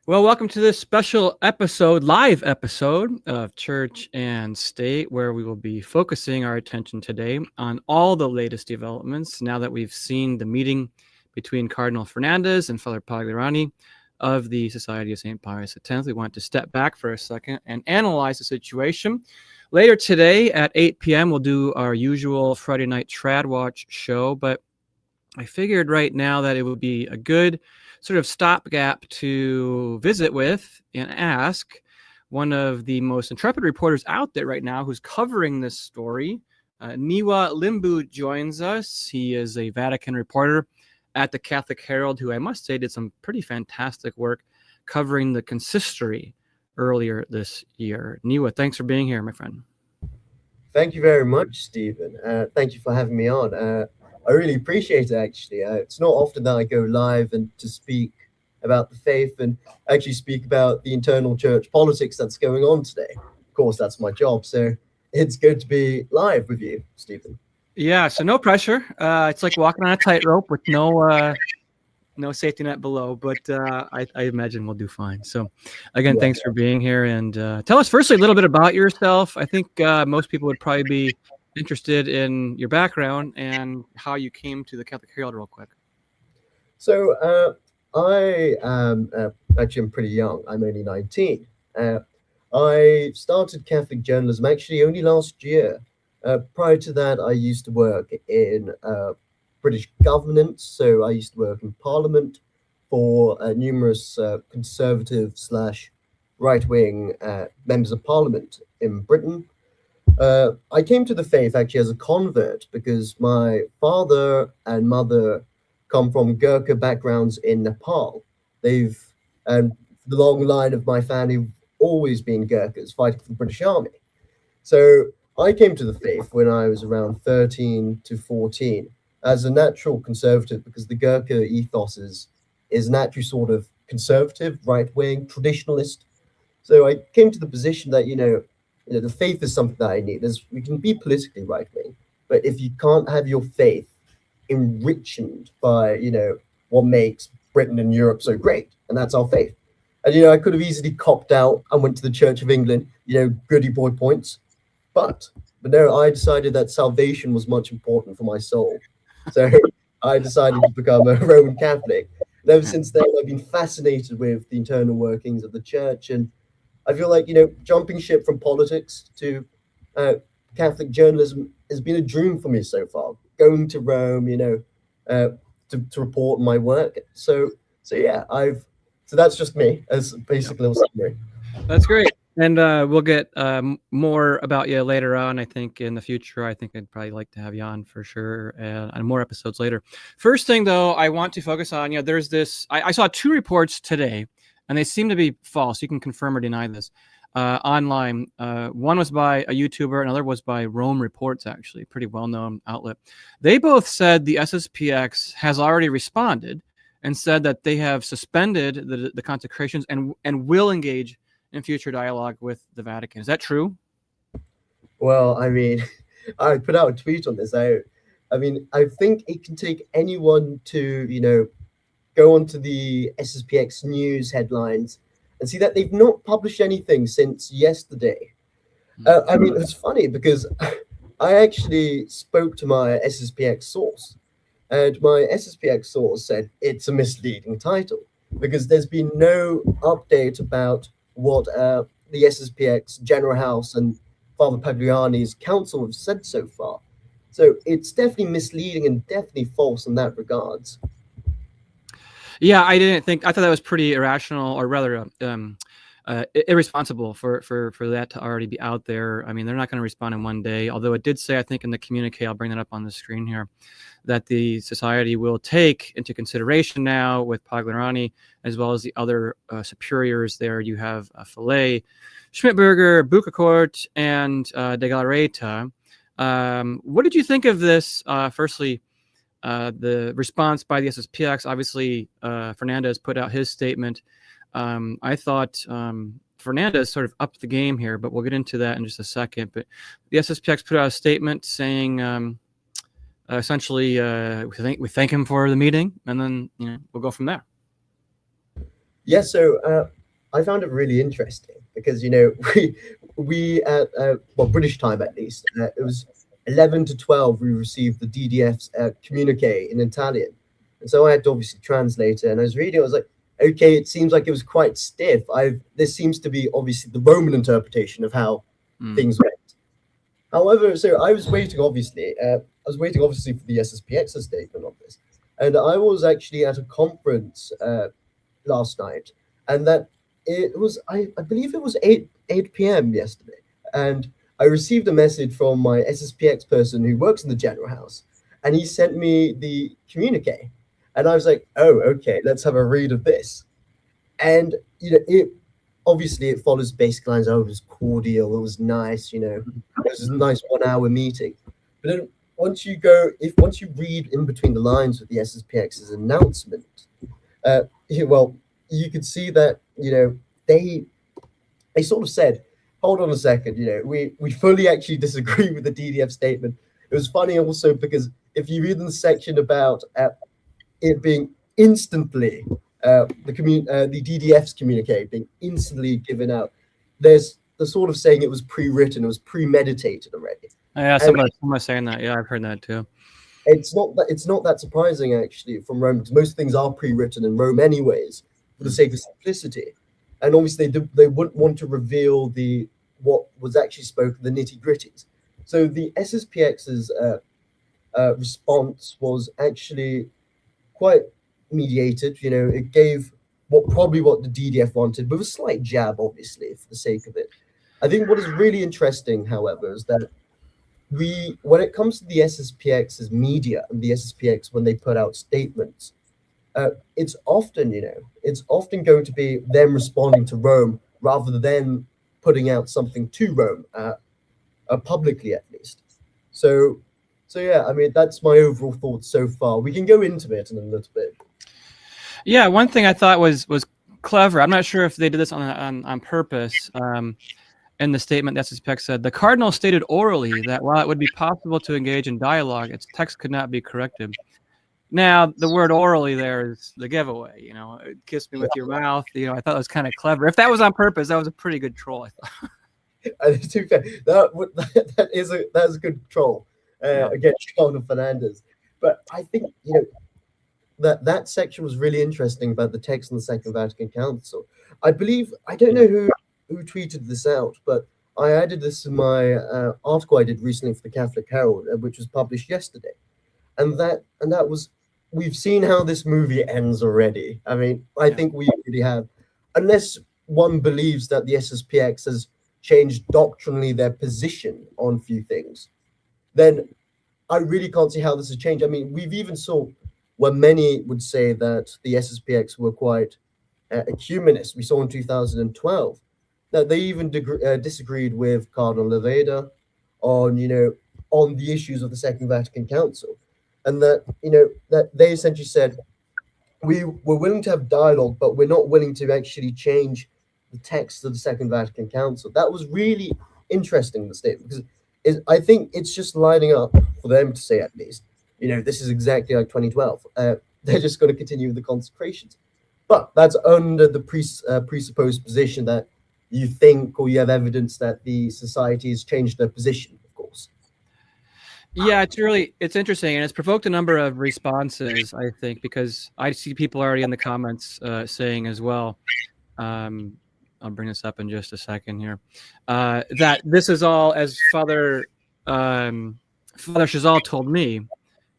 Well, welcome to this special episode, live episode of Church and State, where we will be focusing our attention today on all the latest developments now that we've seen the meeting between Cardinal Fernandez and Father Pagliarani of the Society of St. Pius X. We want to step back for a second and analyze the situation. Later today at 8 p.m., we'll do our usual Friday night Trad Watch show, but I figured right now that it would be a good sort of stopgap to visit with and ask one of the most intrepid reporters out there right now who's covering this story. Niwa Limbu joins us. He is a Vatican reporter at the Catholic Herald, who I must say did some pretty fantastic work covering the consistory earlier this year. Niwa, thanks for being here, my friend. Thank you very much, Stephen. Thank you for having me on. I really appreciate it, actually. It's not often that I go live and to speak about the faith and actually speak about the internal church politics that's going on today. Of course, that's my job. So it's good to be live with you, Stephen. Yeah, so no pressure. It's like walking on a tightrope with no safety net below, but I imagine we'll do fine. So again, thanks for being here. And tell us firstly a little bit about yourself. I think most people would probably be interested in your background and how you came to the Catholic Herald real quick. So I am actually I'm pretty young. I'm only 19. I started Catholic journalism actually only last year. Prior to that, I used to work in British governance. So I used to work in Parliament for numerous conservative / right-wing members of Parliament in Britain. I came to the faith actually as a convert because my father and mother come from Gurkha backgrounds in Nepal. They've, and the long line of my family always been Gurkhas fighting for the British Army. So I came to the faith when I was around 13 to 14 as a natural conservative because the Gurkha ethos is naturally sort of conservative, right-wing, traditionalist. So I came to the position that, the faith is something that I need. We can be politically right-wing, but if you can't have your faith enriched by, what makes Britain and Europe so great, and that's our faith. And, I could have easily copped out and went to the Church of England, goody boy points. But no, I decided that salvation was much important for my soul. So I decided to become a Roman Catholic. And ever since then, I've been fascinated with the internal workings of the church. And I feel like, jumping ship from politics to Catholic journalism has been a dream for me so far. Going to Rome, to report my work. So yeah, so that's just me as basically a summary. That's great. And we'll get more about you later on. I think in the future, I think I'd probably like to have you on for sure and more episodes later. First thing, though, I want to focus on, there's this, I saw two reports today, and they seem to be false. You can confirm or deny this online. One was by a YouTuber, another was by Rome Reports, actually, pretty well-known outlet. They both said the SSPX has already responded and said that they have suspended the consecrations and will engage in future dialogue with the Vatican. Is that true? Well, I mean, I put out a tweet on this. I think it can take anyone to, go onto the SSPX news headlines and see that they've not published anything since yesterday. It's funny because I actually spoke to my SSPX source, and my SSPX source said it's a misleading title because there's been no update about what the SSPX General House and Father Pagliarani's council have said so far. So it's definitely misleading and definitely false in that regards. Yeah, I thought that was pretty irrational, or rather irresponsible for that to already be out there. I mean, they're not going to respond in one day, although it did say, I think in the communique, I'll bring that up on the screen here, that the society will take into consideration now with Pagliarani, as well as the other superiors there. You have Fillet, Schmidberger, Bucacourt, and De Galarreta. What did you think of this? Firstly, the response by the SSPX, obviously, Fernandez put out his statement. I thought Fernandez sort of upped the game here, but we'll get into that in just a second. But the SSPX put out a statement saying, essentially, we thank him for the meeting, and then we'll go from there. Yeah, so I found it really interesting because we at well, British time at least, it was 11 to 12 we received the DDF's communique in Italian, and so I had to obviously translate it. And I was reading, I was like, okay, it seems like it was quite stiff. This seems to be obviously the Roman interpretation of how things went. However, so I was waiting obviously for the SSPX's statement on this, and I was actually at a conference last night, and that it was I believe it was 8 p.m. yesterday, and I received a message from my SSPX person who works in the general house, and he sent me the communique, and I was like, oh, okay, let's have a read of this. And it obviously it follows basic lines. Oh, it was cordial, it was nice, it was a nice 1 hour meeting. But then once you read in between the lines with the SSPX's announcement, well, you could see that they sort of said, hold on a second, we fully actually disagree with the DDF statement. It was funny also because if you read in the section about it being instantly the DDF's communique being instantly given out, there's the sort of saying it was pre-written, it was premeditated already. Yeah, somebody saying that. Yeah, I've heard that too. It's not that surprising actually from Rome, because most things are pre-written in Rome anyways, for the sake of simplicity. And obviously they wouldn't want to reveal what was actually spoken, the nitty-gritties. So the SSPX's response was actually quite mediated. It gave what the DDF wanted, with a slight jab, obviously, for the sake of it. I think what is really interesting, however, is that when it comes to the SSPX's media and the SSPX, when they put out statements, it's often going to be them responding to Rome rather than putting out something to Rome, publicly at least. So yeah, I mean, that's my overall thoughts so far. We can go into it in a little bit. Yeah, one thing I thought was clever. I'm not sure if they did this on purpose. In the statement, the SSPX said, the Cardinal stated orally that while it would be possible to engage in dialogue, its text could not be corrected. Now, the word orally there is the giveaway, kiss me with your mouth. I thought it was kind of clever. If that was on purpose, that was a pretty good troll, I thought. To be fair, that is a good troll against Fernandez. But I think that section was really interesting about the text in the Second Vatican Council. I don't know who tweeted this out, but I added this in my article I did recently for the Catholic Herald, which was published yesterday, and that was, we've seen how this movie ends already. I mean, I think we really have, unless one believes that the SSPX has changed doctrinally their position on few things, then I really can't see how this has changed. I mean, we've even saw where many would say that the SSPX were quite ecumenist. We saw in 2012 that they even disagreed with Cardinal Levada on the issues of the Second Vatican Council, and that they essentially said, we're willing to have dialogue, but we're not willing to actually change the text of the Second Vatican Council. That was really interesting, the statement, because I think it's just lining up for them to say, at least, this is exactly like 2012. They're just going to continue with the consecrations. But that's under the presupposed position that you think, or you have evidence that the society has changed their position, of course. Yeah, it's interesting, and it's provoked a number of responses, I think, because I see people already in the comments saying as well, I'll bring this up in just a second here, that this is all, as Father Chazal told me,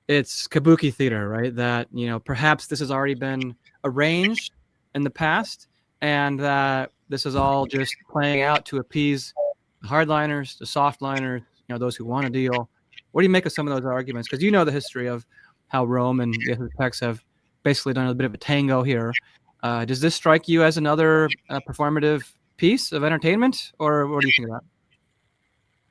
it's kabuki theater, right? That, perhaps this has already been arranged in the past, and that this is all just playing out to appease the hardliners, the softliners, those who want a deal. What do you make of some of those arguments? Because the history of how Rome and the SSPX have basically done a bit of a tango here. Does this strike you as another performative piece of entertainment, or what do you think of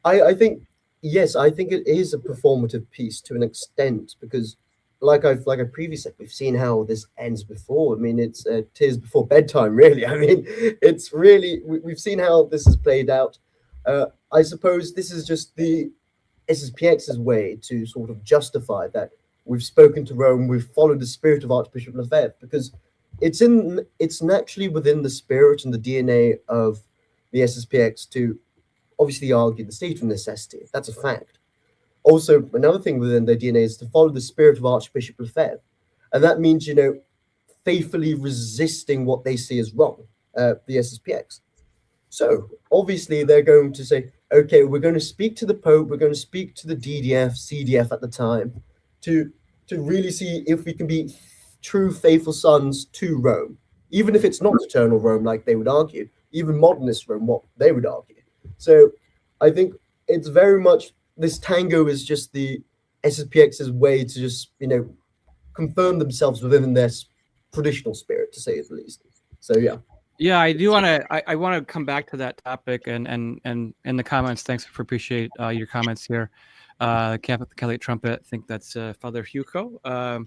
that? I think, yes, I think it is a performative piece to an extent, because like I previously said, we've seen how this ends before. I mean, it's tears before bedtime, really. I mean, it's really, we've seen how this has played out. I suppose this is just the SSPX's way to sort of justify that we've spoken to Rome, we've followed the spirit of Archbishop Lefebvre, because it's naturally within the spirit and the DNA of the SSPX to obviously argue the state of necessity. That's a fact. Also, another thing within their DNA is to follow the spirit of Archbishop Lefebvre, and that means faithfully resisting what they see as wrong, the SSPX. So obviously they're going to say, okay, we're going to speak to the Pope, we're going to speak to the DDF, CDF at the time, to really see if we can be true faithful sons to Rome, even if it's not eternal Rome, like they would argue, even modernist Rome, what they would argue. So I think it's very much this tango is just the SSPX's way to just confirm themselves within their traditional spirit, to say it the least. So yeah. Yeah, I do want to. I want to come back to that topic and in the comments. Thanks for appreciate your comments here. Catholic Trumpet. I think that's Father Hugo.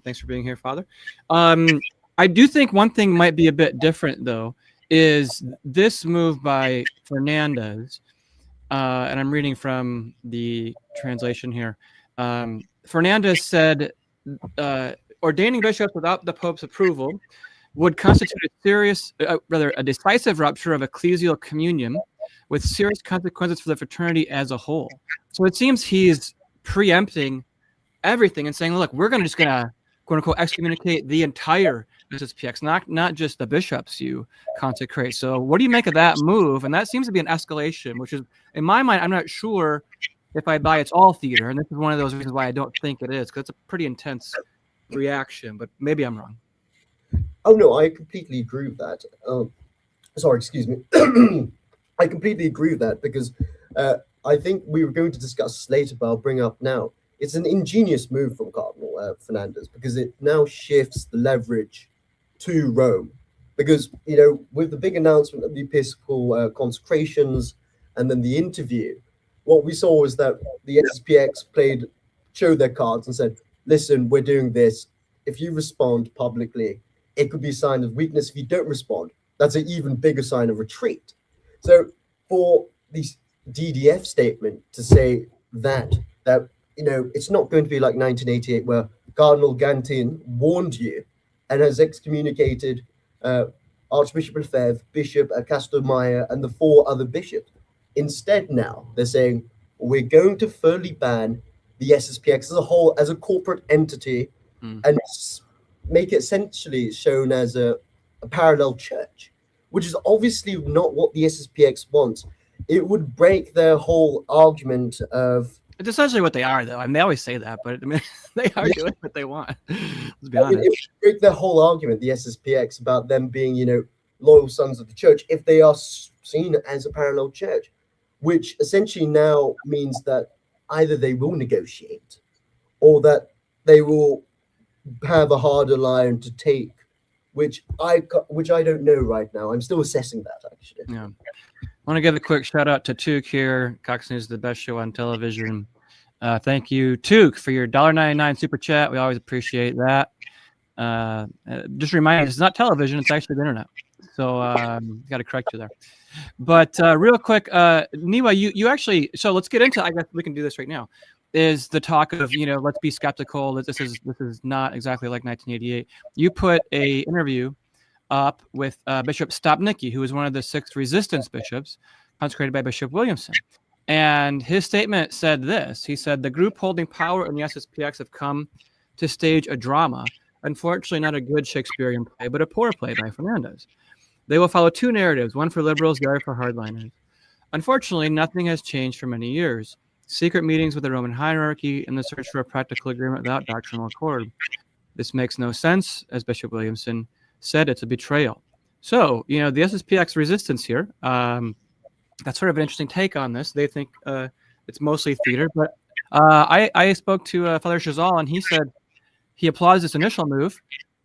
Thanks for being here, Father. I do think one thing might be a bit different though. Is this move by Fernandez? And I'm reading from the translation here. Fernandez said, ordaining bishops without the Pope's approval would constitute a decisive rupture of ecclesial communion with serious consequences for the fraternity as a whole. So it seems he's preempting everything and saying, look, we're going to quote unquote excommunicate the entire SSPX, not just the bishops you consecrate. So what do you make of that move? And that seems to be an escalation, which is, in my mind, I'm not sure if I buy it's all theater. And this is one of those reasons why I don't think it is, because it's a pretty intense reaction, but maybe I'm wrong. Oh no, I completely agree with that. Sorry, excuse me. I completely agree with that because I think we were going to discuss later, but I'll bring up now. It's an ingenious move from Cardinal Fernandez because it now shifts the leverage to Rome. Because with the big announcement of the episcopal consecrations and then the interview, what we saw was that the SSPX showed their cards and said, "Listen, we're doing this. If you respond publicly, it could be a sign of weakness. If you don't respond, that's an even bigger sign of retreat." So for the DDF statement to say that it's not going to be like 1988 where Cardinal Gantin warned you and has excommunicated Archbishop Lefebvre, Bishop Castelmaier, and the 4 other bishops. Instead, now they're saying we're going to fully ban the SSPX as a whole, as a corporate entity, and make it essentially shown as a parallel church, which is obviously not what the SSPX wants. It would break their whole argument of... It's essentially what they are, though. I mean, they always say that, but I mean, they are doing what they want. Let's be honest. It would break their whole argument, the SSPX, about them being, loyal sons of the church, if they are seen as a parallel church, which essentially now means that either they will negotiate or that they will have a harder line to take, which I don't know right now. I'm still assessing that, actually. Yeah. I want to give a quick shout out to Took here. Cox News is the best show on television. Thank you, Took, for your $1.99 super chat. We always appreciate that. Just remind you, it's not television, it's actually the internet. So got to correct you there. But real quick, Niwa, you actually, so let's get into, I guess we can do this right now, is the talk of, let's be skeptical that this is not exactly like 1988. You put a interview up with Bishop Stopnicki, who is one of the 6 resistance bishops consecrated by Bishop Williamson. And his statement said this. He said, the group holding power in the SSPX have come to stage a drama. Unfortunately, not a good Shakespearean play, but a poor play by Fernandez. They will follow 2 narratives, one for liberals, the other for hardliners. Unfortunately, nothing has changed for many years. Secret meetings with the Roman hierarchy and the search for a practical agreement without doctrinal accord. This makes no sense, as Bishop Williamson said. It's a betrayal. So, the SSPX resistance here, that's sort of an interesting take on this. They think it's mostly theater, but I spoke to Father Chazal, and he said he applauds this initial move,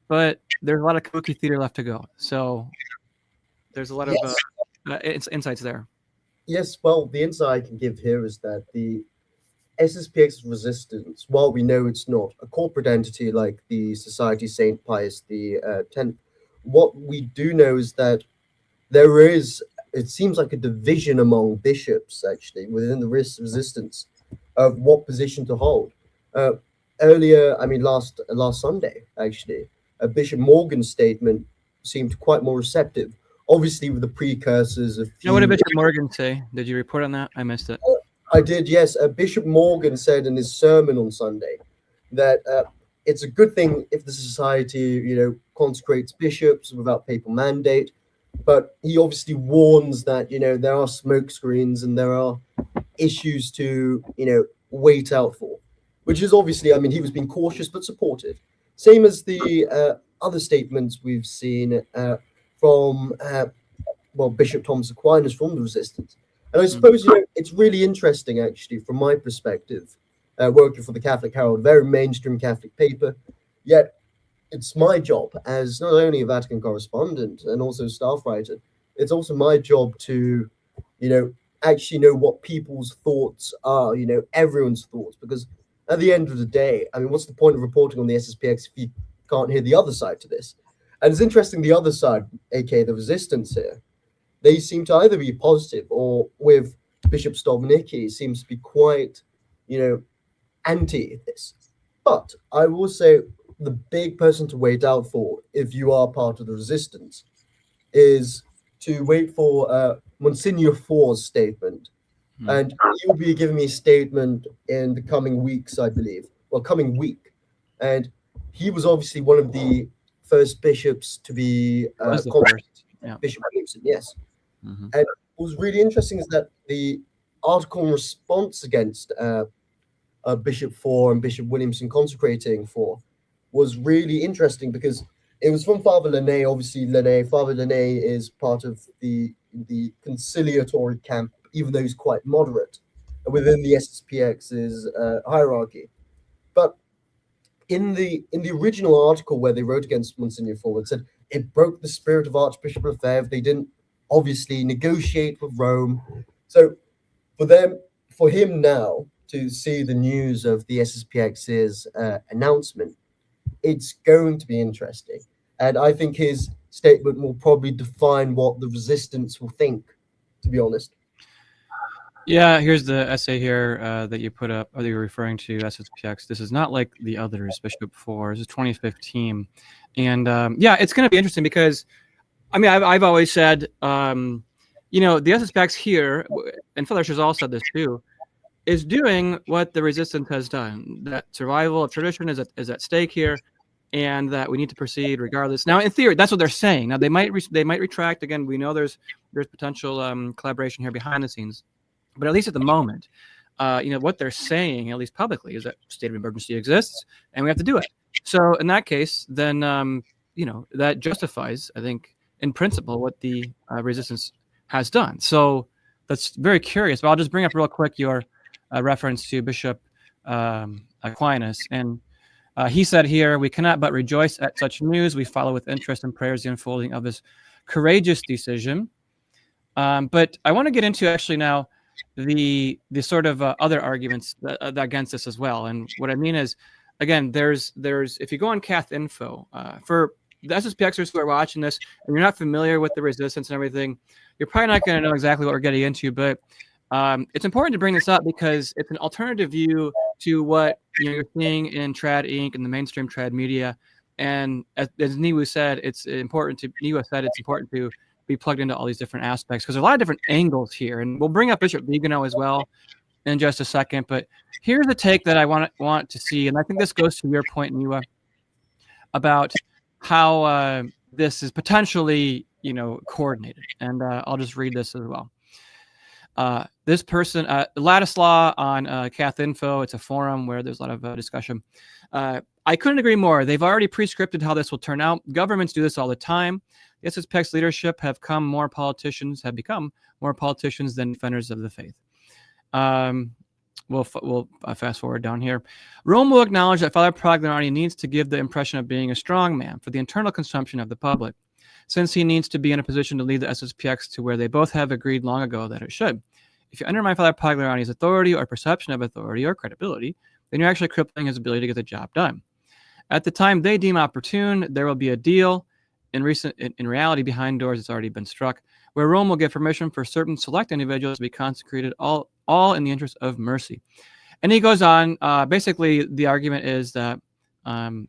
but there's a lot of kabuki theater left to go. So there's a lot of insights there. Yes, well, the insight I can give here is that the SSPX resistance, while we know it's not a corporate entity like the Society St. Pius X, what we do know is that there is, it seems like a division among bishops, actually, within the resistance of what position to hold. Last Sunday, actually, Bishop Morgan's statement seemed quite more receptive. Obviously, with the precursors of Now, what did Bishop Morgan say? Did you report on that? I missed it. I did, yes. Bishop Morgan said in his sermon on Sunday that it's a good thing if the society, consecrates bishops without papal mandate. But he obviously warns that, there are smoke screens and there are issues to, wait out for, which is obviously, he was being cautious but supportive. Same as the other statements we've seen from, Bishop Thomas Aquinas from the Resistance. And I suppose, it's really interesting, actually, from my perspective, working for the Catholic Herald, very mainstream Catholic paper, yet it's my job as not only a Vatican correspondent and also staff writer, it's also my job to, actually know what people's thoughts are, everyone's thoughts, because at the end of the day, what's the point of reporting on the SSPX if you can't hear the other side to this? And it's interesting, the other side, aka the Resistance here, they seem to either be positive or with Bishop Stolnicki seems to be quite, anti this. But I will say the big person to wait out for, if you are part of the Resistance, is to wait for Monsignor Ford's statement. And he will be giving me a statement in the coming weeks, I believe. Well, coming week. And he was obviously one of the first bishops to be Bishop Williamson, yes. And what was really interesting is that the article in response against Bishop Ford and Bishop Williamson consecrating Ford was really interesting because it was from Father Linné. Obviously, Father Linné is part of the conciliatory camp, even though he's quite moderate within the SSPX's hierarchy. But in the original article where they wrote against Monsignor Ford, it said it broke the spirit of Archbishop Lefebvre. They didn't obviously negotiate with Rome. So for him now to see the news of the SSPX's announcement, it's going to be interesting. And I think his statement will probably define what the Resistance will think, to be honest. Yeah, here's the essay here that you put up, or that you're referring to, SSPX. This is not like the others, Bishop Ford. This is 2015. And it's going to be interesting because, I've always said, the SSPX here, and Father Chazal said this too, is doing what the Resistance has done. That survival of tradition is at stake here, and that we need to proceed regardless. Now, in theory, that's what they're saying. Now, they might retract. Again, we know there's potential collaboration here behind the scenes, but at least at the moment, what they're saying, at least publicly, is that state of emergency exists, and we have to do it. So, in that case, then that justifies, I think, in principle, what the Resistance has done. So that's very curious. But I'll just bring up real quick your reference to Bishop Aquinas. And he said here, "We cannot but rejoice at such news. We follow with interest and prayers the unfolding of this courageous decision." But I want to get into actually now the sort of other arguments against this as well. And what I mean is, again, there's if you go on Cath Info for the SSPXers who are watching this and you're not familiar with the Resistance and everything, you're probably not going to know exactly what we're getting into, but it's important to bring this up because it's an alternative view to what you're seeing in Trad Inc. and the mainstream Trad media. And as Niwa said, it's important to be plugged into all these different aspects because there's a lot of different angles here. And we'll bring up Bishop Vigano as well in just a second. But here's a take that I want to see, and I think this goes to your point, Niwa, about how this is potentially, coordinated. And I'll just read this as well. This person, Ladislaw on Cath Info, it's a forum where there's a lot of discussion. I couldn't agree more. They've already prescripted how this will turn out. Governments do this all the time. The SSPX leadership have become more politicians than defenders of the faith. We'll fast forward down here. Rome will acknowledge that Father Pagliarani needs to give the impression of being a strong man for the internal consumption of the public, since he needs to be in a position to lead the SSPX to where they both have agreed long ago that it should. If you undermine Father Pagliarani's authority or perception of authority or credibility, then you're actually crippling his ability to get the job done. At the time they deem opportune, there will be a deal. In reality, behind doors, it's already been struck, where Rome will give permission for certain select individuals to be consecrated, all in the interest of mercy. And he goes on. Basically, the argument is that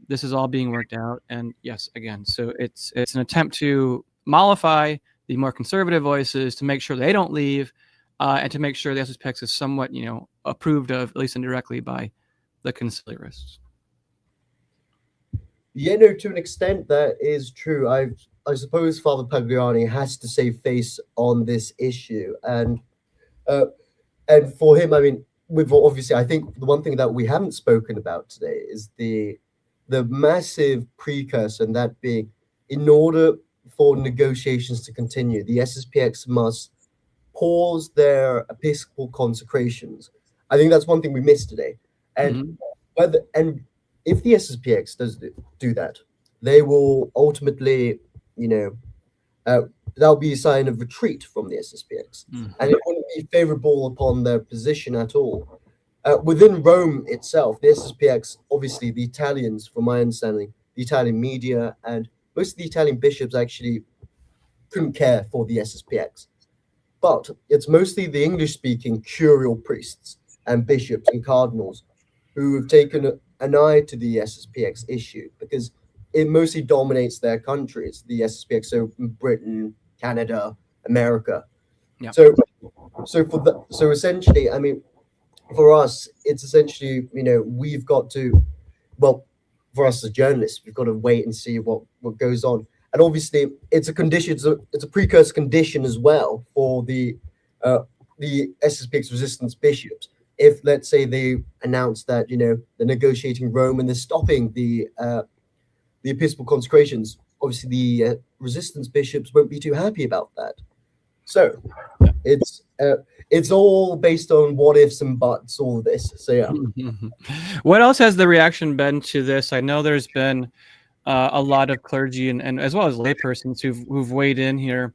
This is all being worked out, and yes, again, so it's an attempt to mollify the more conservative voices to make sure they don't leave, and to make sure the SSPX is somewhat, approved of, at least indirectly, by the conciliarists. Yeah, no, to an extent that is true. I suppose Father Pagliani has to save face on this issue, uh, and for him, I mean, with obviously, I think the one thing that we haven't spoken about today is the massive precursor, and that being, in order for negotiations to continue, the SSPX must pause their episcopal consecrations. I think that's one thing we missed today, and whether and if the SSPX does do that, they will ultimately, that'll be a sign of retreat from the SSPX, and it wouldn't be favorable upon their position at all. Within Rome itself, the SSPX, obviously the Italians, from my understanding, the Italian media and most of the Italian bishops actually couldn't care for the SSPX. But it's mostly the English-speaking curial priests and bishops and cardinals who have taken an eye to the SSPX issue, because it mostly dominates their countries, the SSPX, so Britain, Canada, America. Yeah. So essentially, I mean, for us, it's essentially, we've got to, well, for us as journalists, we've got to wait and see what goes on. And obviously, it's a condition, it's a precursor condition as well for the SSPX resistance bishops. If, let's say, they announce that, they're negotiating Rome and they're stopping the episcopal consecrations, obviously the resistance bishops won't be too happy about that. So it's all based on what ifs and buts, all of this. So yeah. What else has the reaction been to this? I know there's been a lot of clergy and as well as laypersons who've weighed in here.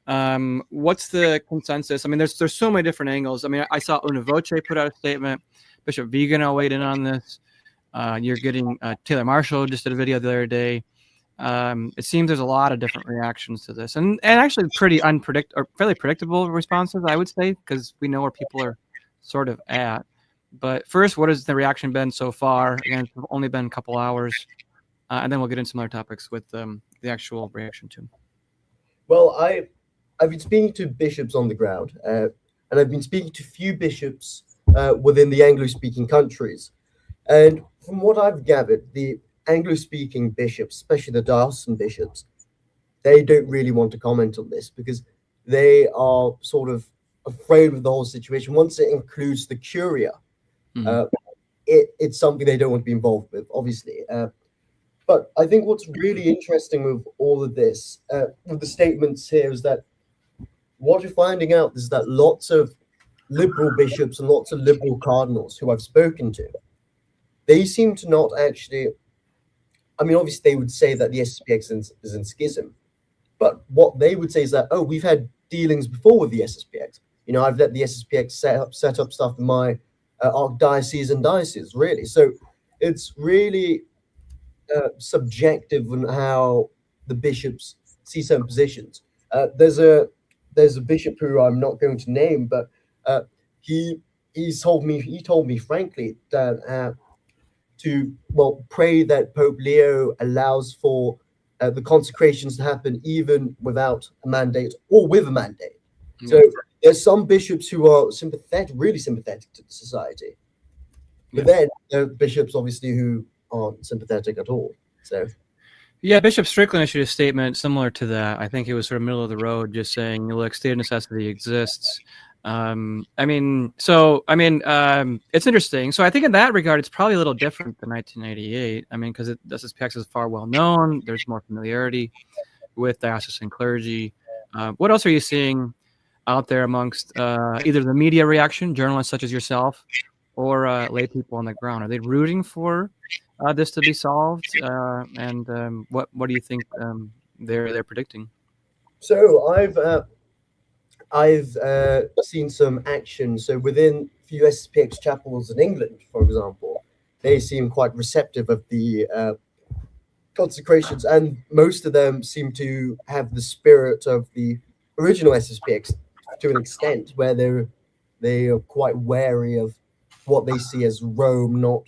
What's the consensus? I mean, there's so many different angles. I mean, I saw Una Voce put out a statement. Bishop Vigano weighed in on this. You're getting Taylor Marshall just did a video the other day. It seems there's a lot of different reactions to this, and actually pretty fairly predictable responses, I would say, because we know where people are sort of at. But first, what has the reaction been so far? Again, it's only been a couple hours, and then we'll get into some other topics with the actual reaction too. Well, I've been speaking to bishops on the ground, and I've been speaking to few bishops within the Anglo-speaking countries. And from what I've gathered, the Anglo-speaking bishops, especially the diocesan bishops, they don't really want to comment on this because they are sort of afraid of the whole situation. Once it includes the curia, it's something they don't want to be involved with, obviously. But I think what's really interesting with all of this, with the statements here, is that what you're finding out is that lots of liberal bishops and lots of liberal cardinals who I've spoken to, they seem to not actually, I mean, obviously they would say that the SSPX is in schism, but what they would say is that, oh, we've had dealings before with the SSPX. I've let the SSPX set up stuff in my archdiocese and diocese, really. So it's really subjective on how the bishops see certain positions. There's a bishop who I'm not going to name, but he told me frankly that to pray that Pope Leo allows for the consecrations to happen even without a mandate or with a mandate. So there's some bishops who are really sympathetic to the society, but then there are bishops obviously who aren't sympathetic at all. So yeah, Bishop Strickland issued a statement similar to that. I think it was sort of middle of the road, just saying, look, state of necessity exists. It's interesting. So I think in that regard, it's probably a little different than 1988. I mean, because the SSPX is far well known. There's more familiarity with diocesan clergy. What else are you seeing out there amongst either the media reaction, journalists such as yourself, or lay people on the ground? Are they rooting for this to be solved? What do you think they're predicting? So I've seen some action. So within a few SSPX chapels in England, for example, they seem quite receptive of the consecrations, and most of them seem to have the spirit of the original SSPX to an extent, where they are quite wary of what they see as Rome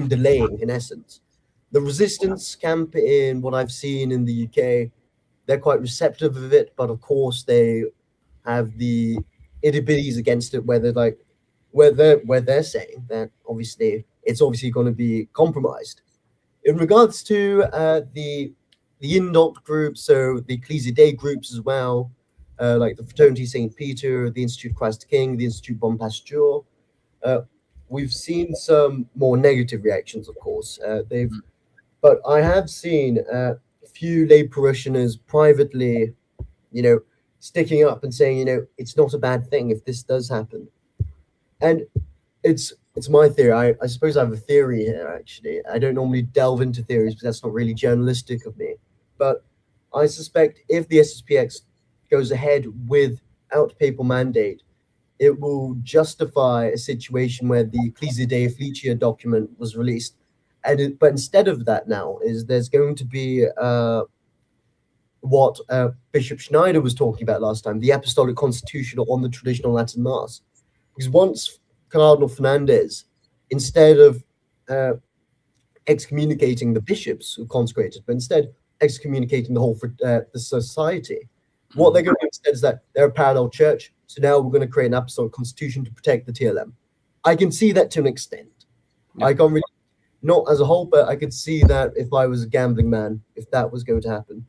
delaying, in essence. The resistance camp, in what I've seen in the UK, they're quite receptive of it, but of course they have the itty bitties against it, where they're like, where they're saying that obviously it's obviously going to be compromised. In regards to the indult groups, so the Ecclesia Dei groups as well, like the Fraternity Saint Peter, the Institute Christ King, the Institute Bon Pasteur, uh, we've seen some more negative reactions, of course. But I have seen a few lay parishioners privately, you know, sticking up and saying, it's not a bad thing if this does happen. And it's my theory. I suppose I have a theory here, actually. I don't normally delve into theories because that's not really journalistic of me. But I suspect if the SSPX goes ahead without papal mandate, it will justify a situation where the Ecclesia Dei Felicia document was released. But instead of that now, there's going to be what Bishop Schneider was talking about last time, the Apostolic Constitution on the traditional Latin Mass. Because once Cardinal Fernandez, instead of excommunicating the bishops who consecrated, but instead excommunicating the whole the society, what they're going to do instead is that they're a parallel church. So now we're going to create an apostolic constitution to protect the TLM. I can see that to an extent. Yeah. I can't really, not as a whole, but I could see that if I was a gambling man, if that was going to happen.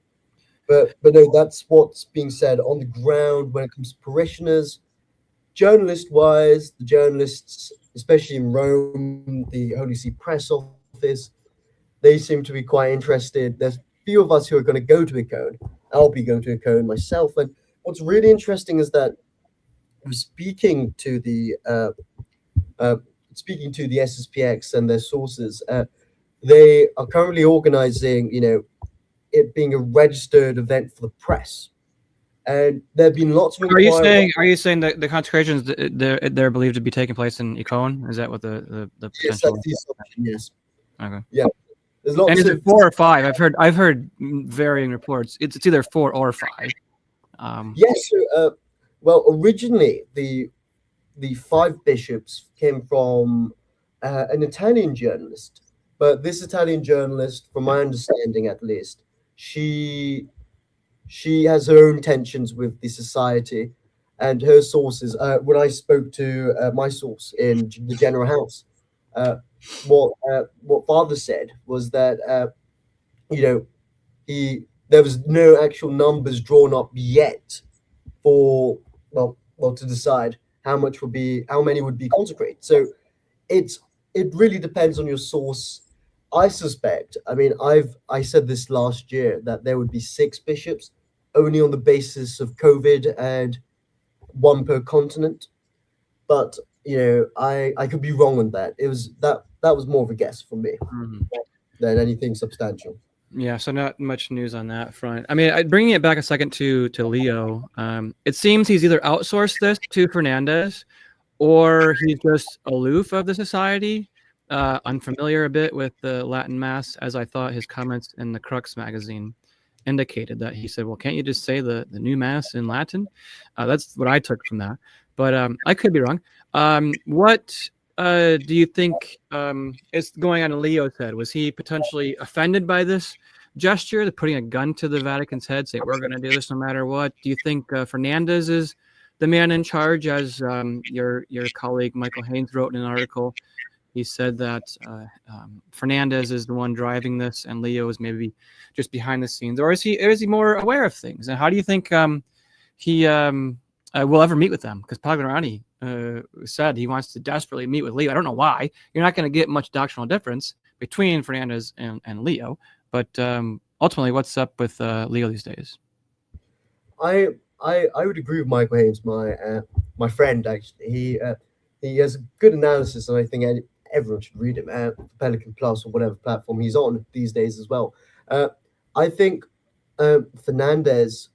But no, that's what's being said on the ground when it comes to parishioners. Journalist-wise, the journalists, especially in Rome, the Holy See Press Office, they seem to be quite interested. There's a few of us who are going to go to ICON. I'll be going to ICON myself. And what's really interesting is that I'm speaking to the SSPX and their sources. They are currently organizing, it being a registered event for the press. And there have been lots of. Are you saying that the consecrations they're believed to be taking place in Icon? Is that what the potential? Yes, that's the assumption. Yes. Okay. Yeah. There's lots. And is it 4 or 5? I've heard varying reports. It's either 4 or 5. Yes. Well, originally the 5 bishops came from an Italian journalist, but this Italian journalist, from my understanding at least, she has her own tensions with the society, and her sources. When I spoke to my source in the General House, what Father said was that there was no actual numbers drawn up yet for to decide how many would be consecrated. So it really depends on your source. I suspect. I mean, I said this last year that there would be 6 bishops, only on the basis of COVID and 1 per continent. But I could be wrong on that. It was that was more of a guess from me than anything substantial. Yeah, so not much news on that front. I mean, bringing it back a second to Leo, it seems he's either outsourced this to Fernandez, or he's just aloof of the society, unfamiliar a bit with the Latin Mass, as I thought his comments in the Crux magazine indicated. That he said, well, can't you just say the new Mass in Latin? That's what I took from that, but I could be wrong. What do you think is going on in Leo's head? Was he potentially offended by this gesture, the putting a gun to the Vatican's head, saying we're going to do this no matter what? Do you think Fernandez is the man in charge, as your colleague Michael Haynes wrote in an article? He said that Fernandez is the one driving this, and Leo is maybe just behind the scenes, or is he more aware of things? And how do you think he will ever meet with them? Because Pagliarani said he wants to desperately meet with Leo. I don't know why. You're not going to get much doctrinal difference between Fernandez and Leo, but ultimately, what's up with Leo these days? I would agree with Michael Haynes, my friend. Actually, he has a good analysis, and I think everyone should read him. Pelican Plus or whatever platform he's on these days as well. I think Fernandez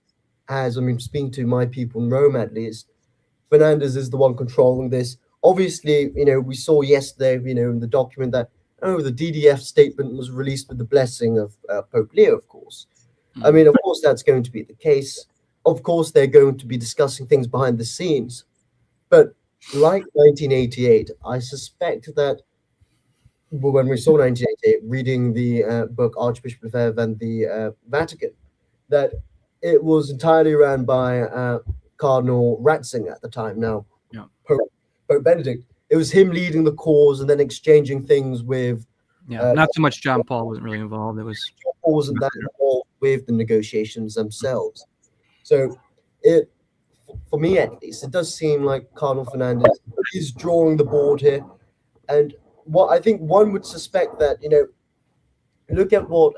has. I mean, speaking to my people in Rome, at least, Fernandez is the one controlling this. Obviously, we saw yesterday, in the document that the DDF statement was released with the blessing of Pope Leo, of course. I mean, of course, that's going to be the case. Of course, they're going to be discussing things behind the scenes. But like 1988, I suspect that when we saw 1988, reading the book Archbishop Lefebvre and the Vatican, that it was entirely run by Cardinal Ratzinger at the time. Now, Yeah. Pope Benedict, it was him leading the cause and then exchanging things with. Not so much John Paul wasn't really involved. It was John Paul wasn't that involved with the negotiations themselves. So it, for me at least, it does seem like Cardinal Fernandez is drawing the board here. And what I think one would suspect that, look at what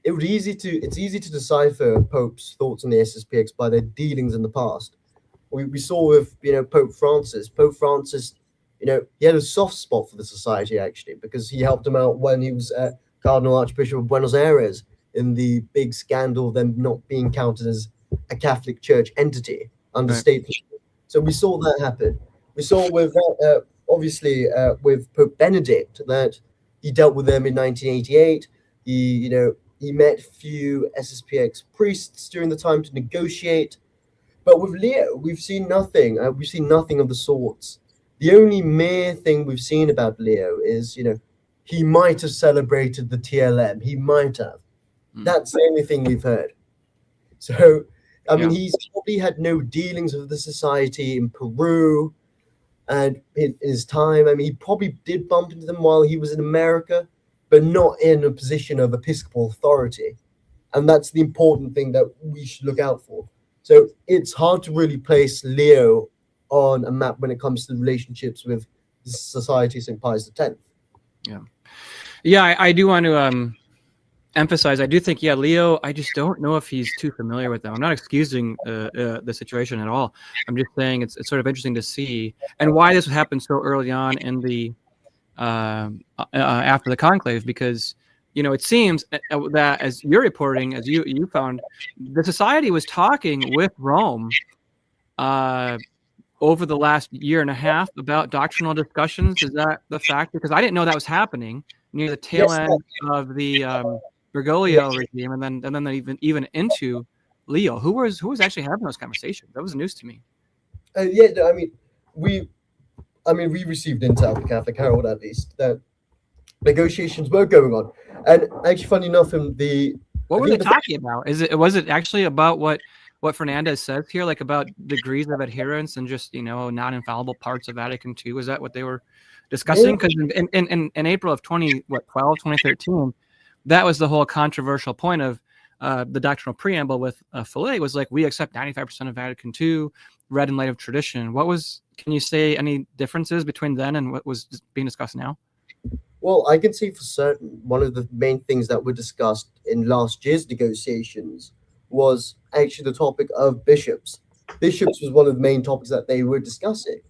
it's easy to decipher Pope's thoughts on the SSPX by their dealings in the past. We saw with Pope Francis. Pope Francis, he had a soft spot for the society actually because he helped him out when he was Cardinal Archbishop of Buenos Aires in the big scandal of them not being counted as a Catholic Church entity under state. So we saw that happen. We saw with obviously with Pope Benedict that he dealt with them in 1988. He met few SSPX priests during the time to negotiate. But with Leo, we've seen nothing. We've seen nothing of the sorts. The only mere thing we've seen about Leo is, he might have celebrated the TLM. He might have. That's the only thing we've heard. So, I mean, he's probably had no dealings with the society in Peru and in his time. I mean, he probably did bump into them while he was in America, but not in a position of episcopal authority. And that's the important thing that we should look out for. So it's hard to really place Leo on a map when it comes to the relationships with Society St. Pius X. Yeah, I do want to emphasize, I do think, Leo, I just don't know if he's too familiar with them. I'm not excusing the situation at all. I'm just saying it's sort of interesting to see, and why this happened so early on in the after the conclave, because it seems that, as you're reporting, as you found, the society was talking with Rome over the last year and a half about doctrinal discussions. Is that the fact? Because I didn't know that was happening near the tail end of the Bergoglio regime, and then even into Leo. Who was actually having those conversations? That was news to me. We received intel, the Catholic Herald at least, that negotiations were going on. And actually, funny enough, what were they talking about? Was it actually about what Fernandez says here, like about degrees of adherence and just non-infallible parts of Vatican II? Was that what they were discussing? Because in April of 2013, that was the whole controversial point of the doctrinal preamble with Fillet was like, we accept 95% of Vatican II, read in light of tradition. Can you say any differences between then and what was being discussed now? Well, I can say for certain one of the main things that were discussed in last year's negotiations was actually the topic of bishops. Bishops was one of the main topics that they were discussing.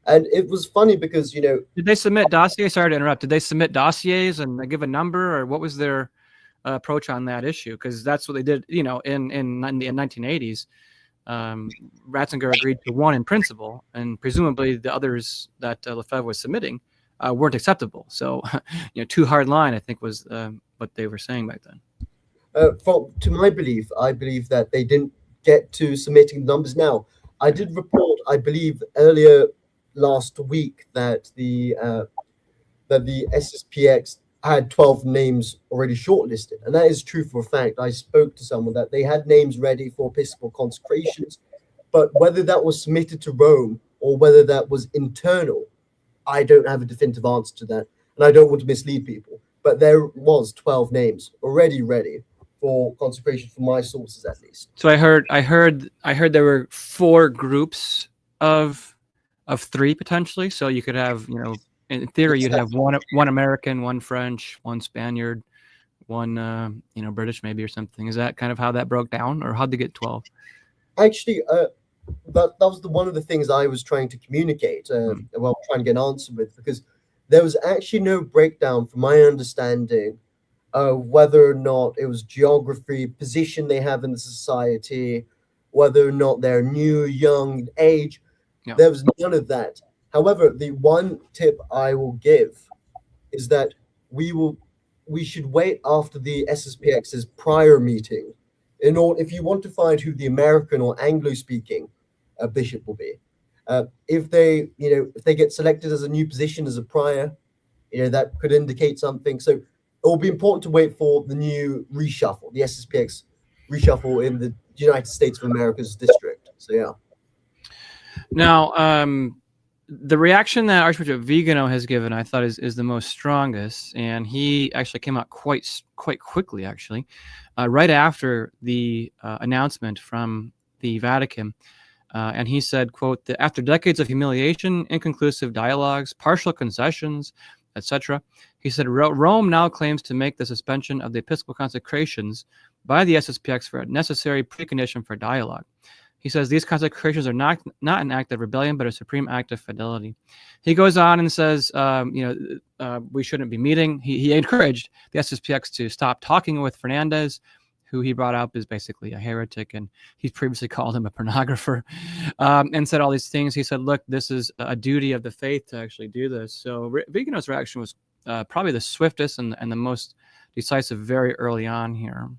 And it was funny because, Did they submit dossiers? Sorry to interrupt. Did they submit dossiers and give a number, or what was their approach on that issue? Because that's what they did, in the 1980s. Ratzinger agreed to one in principle, and presumably the others that Lefebvre was submitting weren't acceptable. So, too hard line, I think, was what they were saying back then. To my belief, I believe that they didn't get to submitting numbers. Now, I did report, I believe, earlier last week that the SSPX had 12 names already shortlisted, and that is true for a fact. I spoke to someone that they had names ready for episcopal consecrations, but whether that was submitted to Rome or whether that was internal, I don't have a definitive answer to that, and I don't want to mislead people. But there was 12 names already ready for consecration, from my sources at least. So I heard there were 4 groups of 3 potentially. So you could have, in theory, you'd have one American, one French, one Spaniard, one British maybe or something. Is that kind of how that broke down, or how'd they get 12? Actually, that was one of the things I was trying to communicate, trying to get an answer with, because there was actually no breakdown, from my understanding, whether or not it was geography, position they have in the society, whether or not they're new, young, age. Yeah. There was none of that. However, the one tip I will give is that we should wait after the SSPX's prior meeting if you want to find who the American or Anglo-speaking bishop will be. If they get selected as a new position as a prior, that could indicate something. So it will be important to wait for the new reshuffle, the SSPX reshuffle in the United States of America's district. So yeah. Now, the reaction that Archbishop Vigano has given, I thought, is the most strongest, and he actually came out quite quickly, actually, right after the announcement from the Vatican. And he said, quote, after decades of humiliation, inconclusive dialogues, partial concessions, etc., he said, Rome now claims to make the suspension of the episcopal consecrations by the SSPX for a necessary precondition for dialogue. He says these consecrations are not an act of rebellion, but a supreme act of fidelity. He goes on and says, we shouldn't be meeting. He encouraged the SSPX to stop talking with Fernandez, who he brought up is basically a heretic, and he's previously called him a pornographer, and said all these things. He said, look, this is a duty of the faith to actually do this. So Vigano's reaction was probably the swiftest and the most decisive very early on here.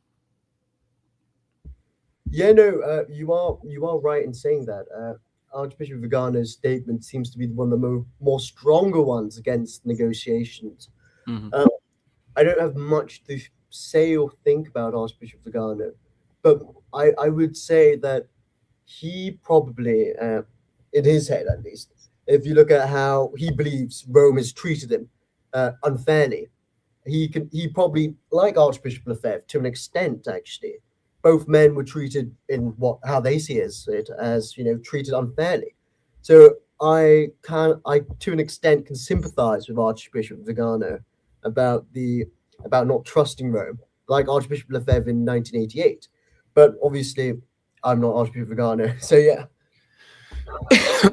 Yeah, no, you are right in saying that. Archbishop Vigano's statement seems to be one of the more stronger ones against negotiations. Mm-hmm. I don't have much to say or think about Archbishop Vigano, but I would say that he probably, in his head at least, if you look at how he believes Rome has treated him unfairly, he probably, like Archbishop Lefebvre to an extent actually, both men were treated in how they see it as treated unfairly. So I to an extent can sympathize with Archbishop Vigano about not trusting Rome, like Archbishop Lefebvre in 1988. But obviously, I'm not Archbishop Vigano, so yeah.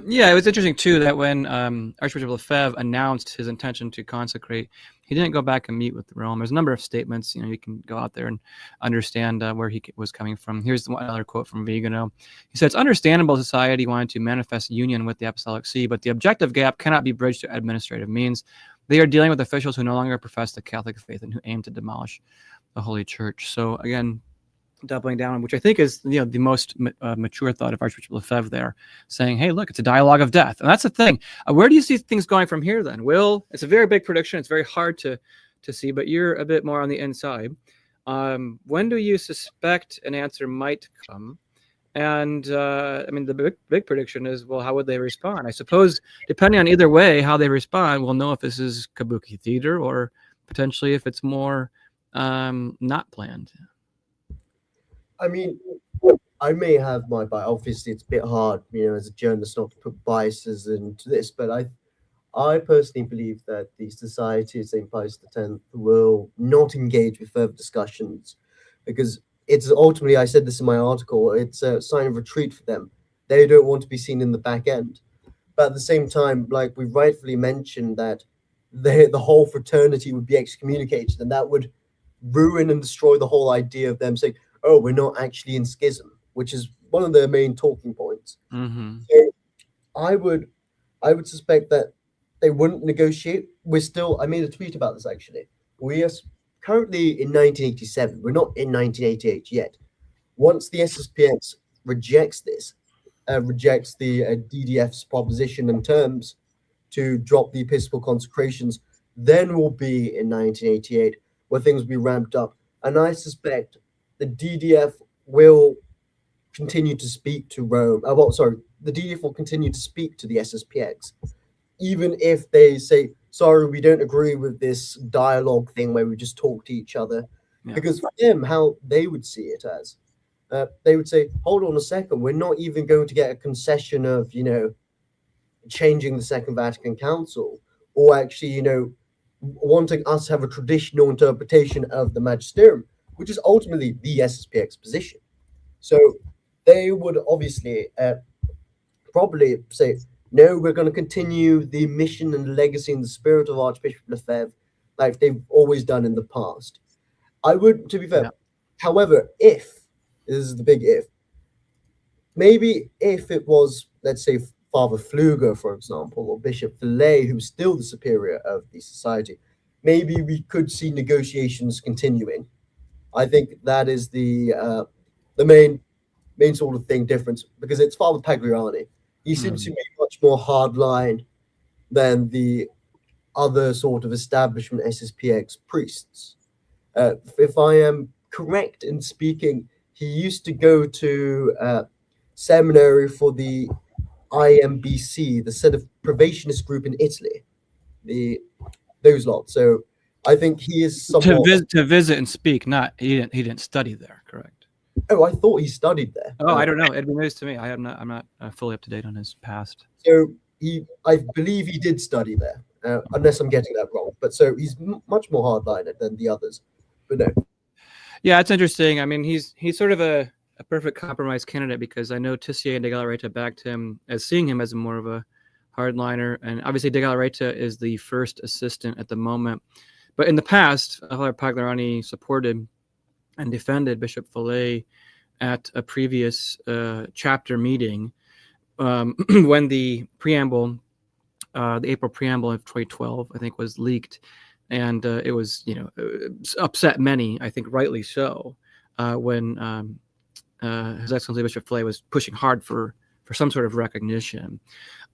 Yeah, it was interesting too that when Archbishop Lefebvre announced his intention to consecrate, he didn't go back and meet with Rome. There's a number of statements. You can go out there and understand where he was coming from. Here's another quote from Vigano. He said, "It's understandable society wanted to manifest union with the Apostolic See, but the objective gap cannot be bridged to administrative means. They are dealing with officials who no longer profess the Catholic faith and who aim to demolish the Holy Church." So again, doubling down, which I think is the most mature thought of Archbishop Lefebvre there, saying, hey, look, it's a dialogue of death. And that's the thing. Where do you see things going from here then? Will, it's a very big prediction. It's very hard to see, but you're a bit more on the inside. When do you suspect an answer might come? And the big prediction is, well, how would they respond? I suppose, depending on either way, how they respond, we'll know if this is kabuki theater or potentially if it's more not planned. I mean, I may have my bias. Obviously, it's a bit hard, as a journalist, not to put biases into this. But I personally believe that the Society of St. Pius X will not engage with further discussions because it's ultimately, I said this in my article, it's a sign of retreat for them. They don't want to be seen in the back end. But at the same time, like we rightfully mentioned, that the whole fraternity would be excommunicated, and that would ruin and destroy the whole idea of them saying, oh, we're not actually in schism, which is one of their main talking points. Mm-hmm. So I would suspect that they wouldn't negotiate. I made a tweet about this actually. We are currently in 1987. We're not in 1988 yet. Once the SSPX rejects this, rejects the DDF's proposition and terms to drop the episcopal consecrations, then we'll be in 1988 where things will be ramped up. And I suspect the DDF will continue to speak to Rome. The DDF will continue to speak to the SSPX, even if they say, sorry, we don't agree with this dialogue thing where we just talk to each other. Yeah. Because for them, how they would see it as, they would say, hold on a second, we're not even going to get a concession of, changing the Second Vatican Council or actually, wanting us to have a traditional interpretation of the magisterium, which is ultimately the SSPX position. So they would obviously probably say, no, we're going to continue the mission and legacy and the spirit of Archbishop Lefebvre like they've always done in the past. I would, to be fair, however, this is the big if, maybe if it was, let's say, Father Pfluger, for example, or Bishop Villay, who's still the superior of the society, maybe we could see negotiations continuing. I think that is the main sort of thing difference, because it's Father Pagliani. He seems to be much more hardline than the other sort of establishment SSPX priests. If I am correct in speaking, he used to go to seminary for the IMBC, the set of probationist group in Italy, those lots. So I think he is somewhat. To visit and speak. Not he didn't study there. Correct. Oh, I thought he studied there. Oh, I don't know. It'd be news to me. I'm not fully up to date on his past. So I believe he did study there, unless I'm getting that wrong. But so he's much more hardliner than the others. But no. Yeah, it's interesting. I mean, he's sort of a perfect compromise candidate, because I know Tissier and de Galarreta backed him as seeing him as more of a hardliner, and obviously de Galarreta is the first assistant at the moment. But in the past, Father Pagliarani supported and defended Bishop Follet at a previous chapter meeting when the preamble, the April preamble of 2012, I think, was leaked. And it was, upset many, I think rightly so, when His Excellency Bishop Follet was pushing hard for some sort of recognition.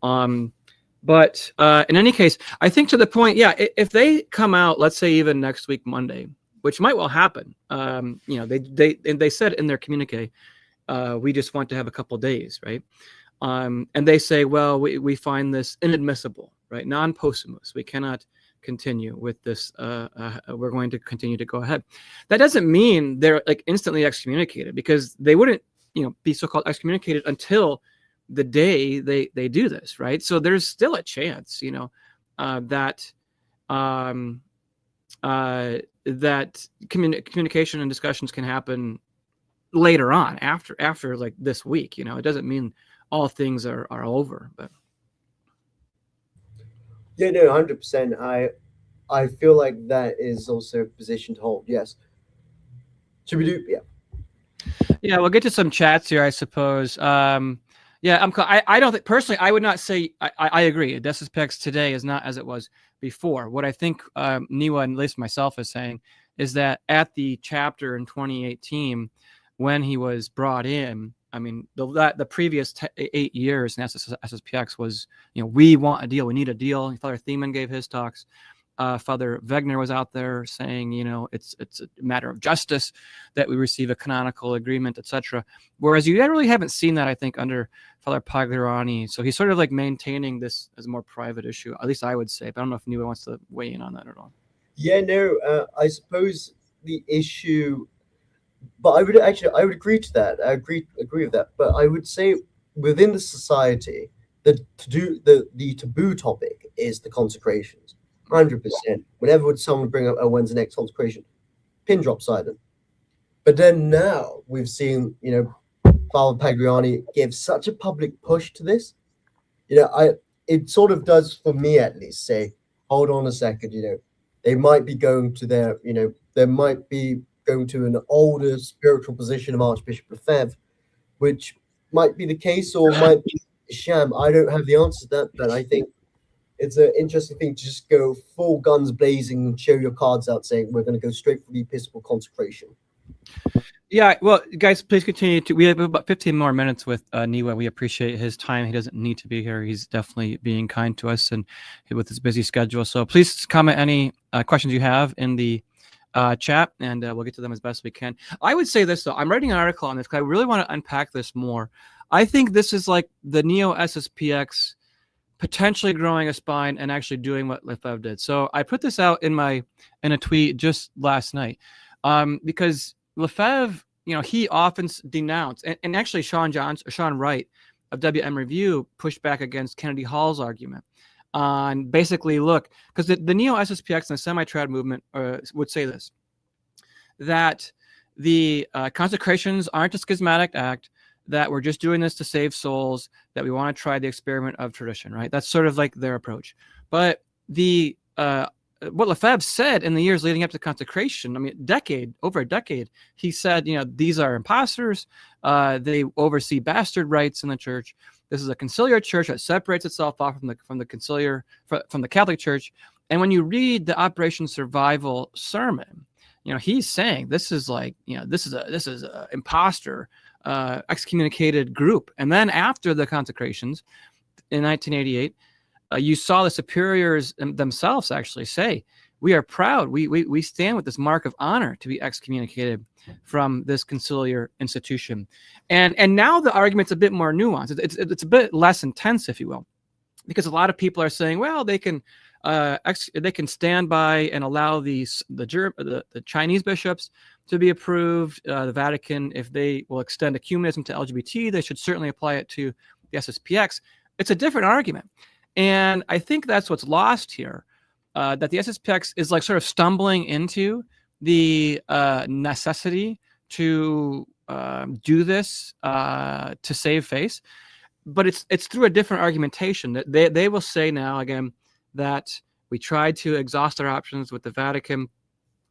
But in any case, I think to the point, if they come out, let's say even next week, Monday, which might well happen, they said in their communique, we just want to have a couple of days, right? And they say, well, we find this inadmissible, right? Non-possumus. We cannot continue with this. We're going to continue to go ahead. That doesn't mean they're like instantly excommunicated, because they wouldn't, be so-called excommunicated until the day they do this, right? So there's still a chance, that that communication and discussions can happen later on, after like this week. It doesn't mean all things are over, but. Yeah, no, 100%. I feel like that is also a position to hold. Yes. Should we do? Yeah. Yeah, we'll get to some chats here, I suppose. I don't think personally. I would not say I agree. SSPX today is not as it was before. What I think Niwa, and at least myself, is saying is that at the chapter in 2018, when he was brought in, I mean, the previous 8 years in SSPX was, we want a deal, we need a deal. Father Thiemann gave his talks. Father Wegener was out there saying, it's a matter of justice that we receive a canonical agreement, etc. Whereas you really haven't seen that, I think, under Father Pagliarani. So he's sort of like maintaining this as a more private issue, at least I would say. But I don't know if anyone wants to weigh in on that at all. Yeah, no, I suppose the issue, but I would agree to that. I agree with that. But I would say within the society, the taboo topic is the consecrations. 100%. Whenever would someone bring up, when's the next consecration? Pin drop silent. But then now we've seen, Father Pagliarani give such a public push to this. It sort of does, for me at least, say, hold on a second, they might be going to they might be going to an older spiritual position of Archbishop Lefebvre, which might be the case or might be a sham. I don't have the answer to that, but I think it's an interesting thing to just go full guns blazing and show your cards out saying we're going to go straight for the episcopal consecration. Yeah, well, guys, please continue to. We have about 15 more minutes with Niwa. We appreciate his time. He doesn't need to be here. He's definitely being kind to us and with his busy schedule. So please comment any questions you have in the chat, and we'll get to them as best we can. I would say this, though. I'm writing an article on this because I really want to unpack this more. I think this is like the Neo-SSPX potentially growing a spine and actually doing what Lefebvre did. So I put this out in a tweet just last night because Lefebvre, he often denounced, and actually Sean Wright of WM Review pushed back against Kennedy Hall's argument on basically, look, because the Neo-SSPX and the semi-trad movement would say this, that the consecrations aren't a schismatic act, that we're just doing this to save souls, that we want to try the experiment of tradition, right? That's sort of like their approach. But what Lefebvre said in the years leading up to consecration, I mean, over a decade, he said, these are imposters. They oversee bastard rites in the church. This is a conciliar church that separates itself off from the Catholic Church. And when you read the Operation Survival sermon, he's saying this is like, this is a imposter, excommunicated group. And then after the consecrations in 1988, you saw the superiors themselves actually say, "We are proud. We stand with this mark of honor to be excommunicated from this conciliar institution." And now the argument's a bit more nuanced. It's a bit less intense, if you will, because a lot of people are saying, well, they can stand by and allow the Chinese bishops to be approved. The Vatican, if they will extend ecumenism to LGBT, they should certainly apply it to the SSPX. It's a different argument. And I think that's what's lost here, that the SSPX is like sort of stumbling into the necessity to do this to save face. But it's through a different argumentation. That they will say now, again, that we tried to exhaust our options with the Vatican.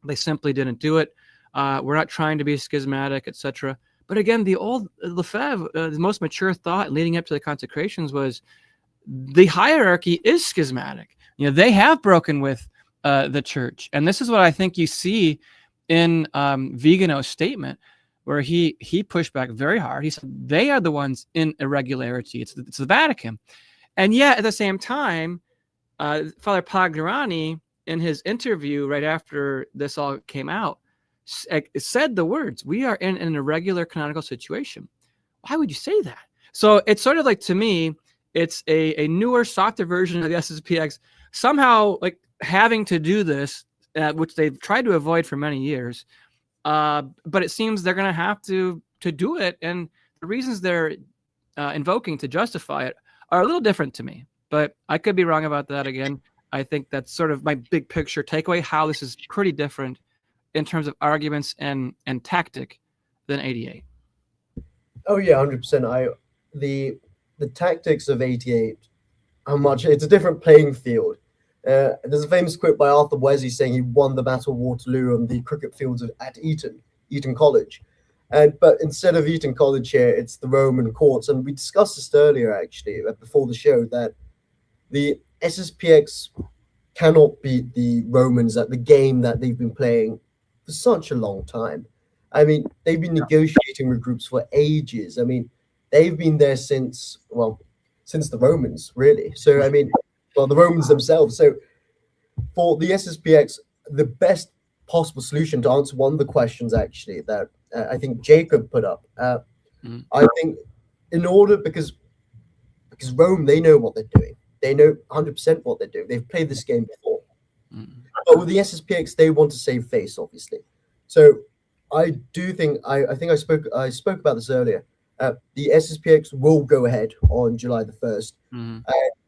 They simply didn't do it. We're not trying to be schismatic, etc. But again, the old Lefebvre, the most mature thought leading up to the consecrations was the hierarchy is schismatic. They have broken with the church. And this is what I think you see in Vigano's statement, where he pushed back very hard. He said they are the ones in irregularity. It's the Vatican. And yet, at the same time, Father Pagliarani, in his interview right after this all came out, said the words, "We are in an irregular canonical situation." Why would you say that? So it's sort of like, to me, it's a newer, softer version of the SSPX, somehow like having to do this, which they've tried to avoid for many years. But it seems they're going to have to do it. And the reasons they're invoking to justify it are a little different to me. But I could be wrong about that again. I think that's sort of my big picture takeaway, how this is pretty different in terms of arguments and tactic than 88. Oh yeah, 100%. The tactics of 88 are it's a different playing field. There's a famous quote by Arthur Wesley saying he won the Battle of Waterloo on the cricket fields at Eton College. But instead of Eton College here, it's the Roman courts. And we discussed this earlier, actually, before the show, that the SSPX cannot beat the Romans at the game that they've been playing for such a long time. I mean, they've been negotiating with groups for ages. I mean, they've been there since the Romans, really. So, I mean, the Romans themselves. So, for the SSPX, the best possible solution to answer one of the questions, actually, that I think Jacob put up, I think because Rome, they know what they're doing. They know 100% what they're doing. They've played this game before. But with the SSPX, they want to save face, obviously. So I do think I think I spoke about this earlier. The SSPX will go ahead on July the 1st,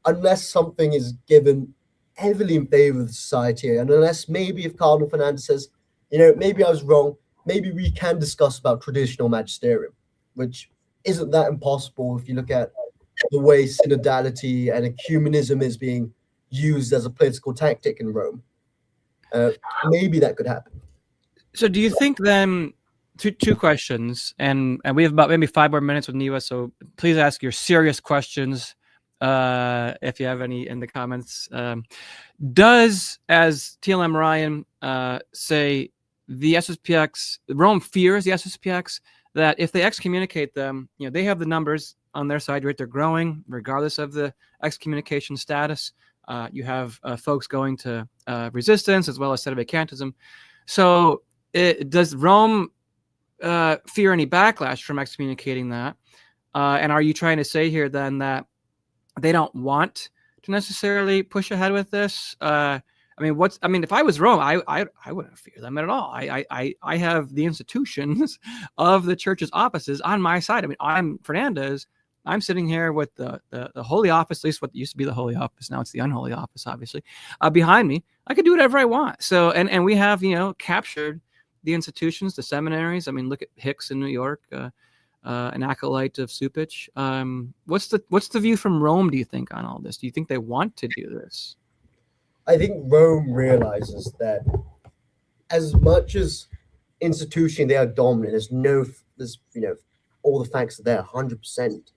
unless something is given heavily in favor of the society, and unless maybe if Cardinal Fernandez says, maybe I was wrong, maybe we can discuss about traditional magisterium, which isn't that impossible if you look at the way synodality and ecumenism is being used as a political tactic in Rome. Maybe that could happen. So do you think then, two questions, and we have about maybe 5 more minutes with Niwa, so please ask your serious questions if you have any in the comments. Does, as TLM Ryan say, the SSPX, Rome fears the SSPX, that if they excommunicate them, they have the numbers on their side, right? They're growing regardless of the excommunication status. You have folks going to resistance as well as sedevacantism. So does Rome fear any backlash from excommunicating that? And are you trying to say here then that they don't want to necessarily push ahead with this? If I was Rome, I wouldn't fear them at all. I have the institutions of the church's offices on my side. I mean, I'm Fernandez. I'm sitting here with the Holy Office, at least what used to be the Holy Office. Now it's the Unholy Office, obviously, behind me. I could do whatever I want. So, and we have, captured the institutions, the seminaries. I mean, look at Hicks in New York, an acolyte of Supich. What's the view from Rome, do you think, on all this? Do you think they want to do this? I think Rome realizes that as much as institution they are dominant, there's all the facts are there 100%.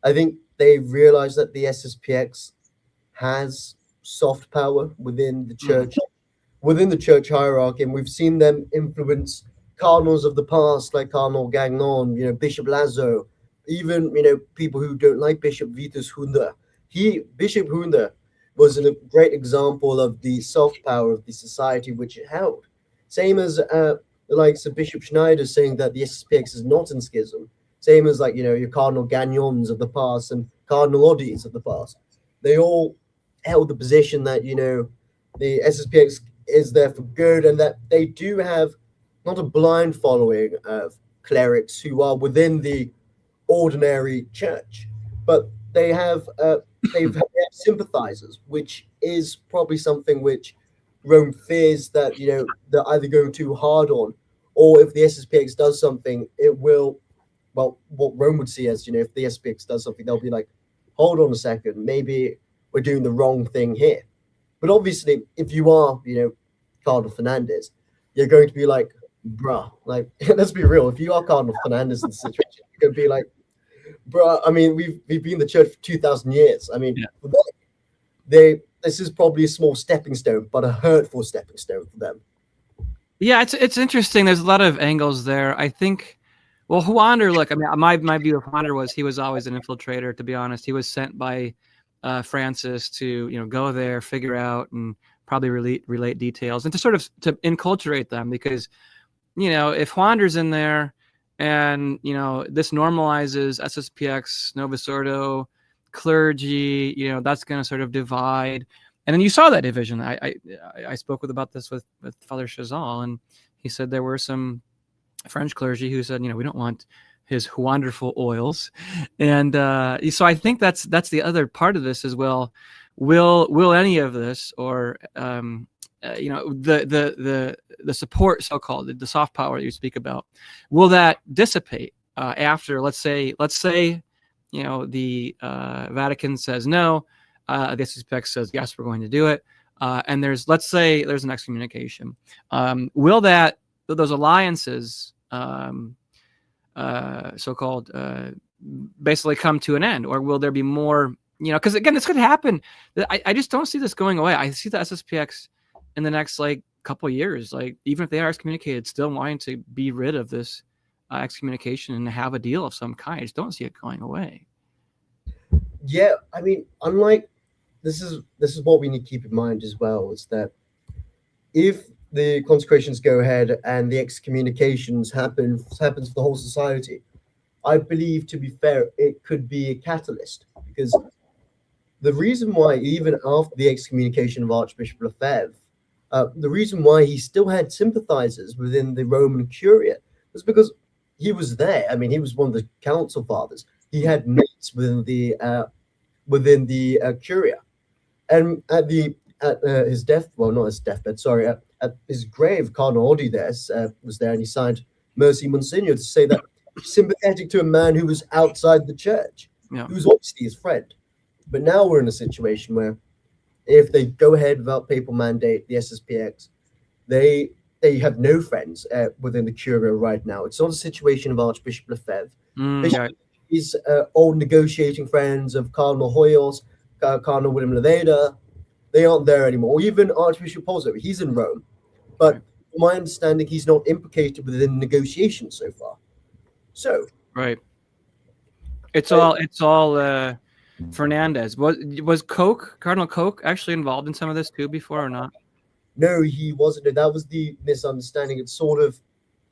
I think they realize that the SSPX has soft power within the church, within the church hierarchy, and we've seen them influence cardinals of the past like Cardinal Gagnon, Bishop Lazo, even people who don't like Bishop Vitus Hunder. Bishop Hunder, was a great example of the soft power of the society which it held. Same as the likes of Bishop Schneider saying that the SSPX is not in schism. Same as, like, your Cardinal Gagnons of the past and Cardinal Oddies of the past. They all held the position that, the SSPX is there for good, and that they do have not a blind following of clerics who are within the ordinary church, but they have they've sympathizers, which is probably something which Rome fears that they're either going too hard on, or if the SSPX does something, it will, well, what Rome would see as, if the SSPX does something, they'll be like, hold on a second, maybe we're doing the wrong thing here. But obviously, if you are, Cardinal Fernandez, you're going to be like, bruh, like, let's be real. If you are Cardinal Fernandez in the situation, you're going to be like, bruh, I mean, we've been in the church for 2,000 years. I mean, this is probably a small stepping stone, but a hurtful stepping stone for them. Yeah, it's interesting. There's a lot of angles there. I think, well, Huander, look, I mean, my view of Huander was he was always an infiltrator, to be honest. He was sent by Francis to, go there, figure out, and probably relate details, and to sort of to enculturate them, because, if Huander's in there and, this normalizes SSPX, Novus Ordo, clergy, that's going to sort of divide. And then you saw that division. I spoke about this with Father Chazal, and he said there were some French clergy who said, we don't want his wonderful oils. And so I think that's the other part of this as well. Will any of this, or the support, so-called the soft power that you speak about, will that dissipate after, let's say the Vatican says no, the SSPX says yes, we're going to do it, and let's say there's an excommunication. Will those alliances, so-called, basically come to an end, or will there be more? Because again, this could happen. I just don't see this going away. I see the SSPX in the next couple of years, even if they are excommunicated, still wanting to be rid of this excommunication and have a deal of some kind. I just don't see it going away. Yeah, I mean, unlike this is what we need to keep in mind as well, is that if the consecrations go ahead and the excommunications happens for the whole society, I believe, to be fair, it could be a catalyst, because the reason why, even after the excommunication of Archbishop Lefebvre, the reason why he still had sympathizers within the Roman Curia was because he was there. I mean, he was one of the council fathers. He had mates within the Curia, and at his death, well, not his deathbed, sorry, at his grave, Cardinal Oddi was there, and he signed Mercy Monsignor to say that sympathetic to a man who was outside the church, who was obviously his friend. But now we're in a situation where, if they go ahead without papal mandate, the SSPX, they have no friends within the Curia right now. It's not a situation of Archbishop Lefebvre. His old negotiating friends of Cardinal Hoyos, Cardinal William Leveda, they aren't there anymore. Or even Archbishop Pozzo, he's in Rome. But from my understanding, he's not implicated within negotiations so far. So right, it's all Fernandez. Was Cardinal Koch actually involved in some of this too before, or not? No, he wasn't. That was the misunderstanding. It sort of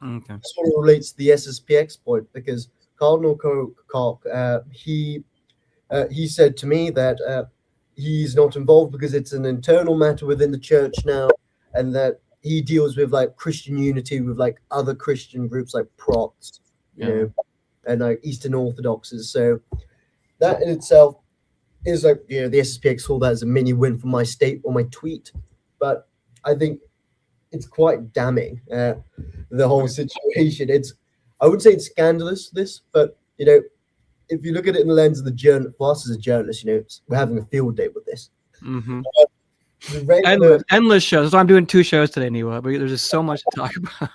relates to the SSPX point, because Cardinal Koch, he said to me that he's not involved because it's an internal matter within the church now, and that he deals with Christian unity with other Christian groups like Prots, and Eastern Orthodoxes. So that in itself is the SSPX saw that as a mini win for my state or my tweet. But I think it's quite damning, the whole situation. I wouldn't say it's scandalous, but if you look at it in the lens of the journal, for us as a journalist, we're having a field day with this. Mm-hmm. Endless shows. So I'm doing 2 shows today, Niwa, but there's just so much to talk about.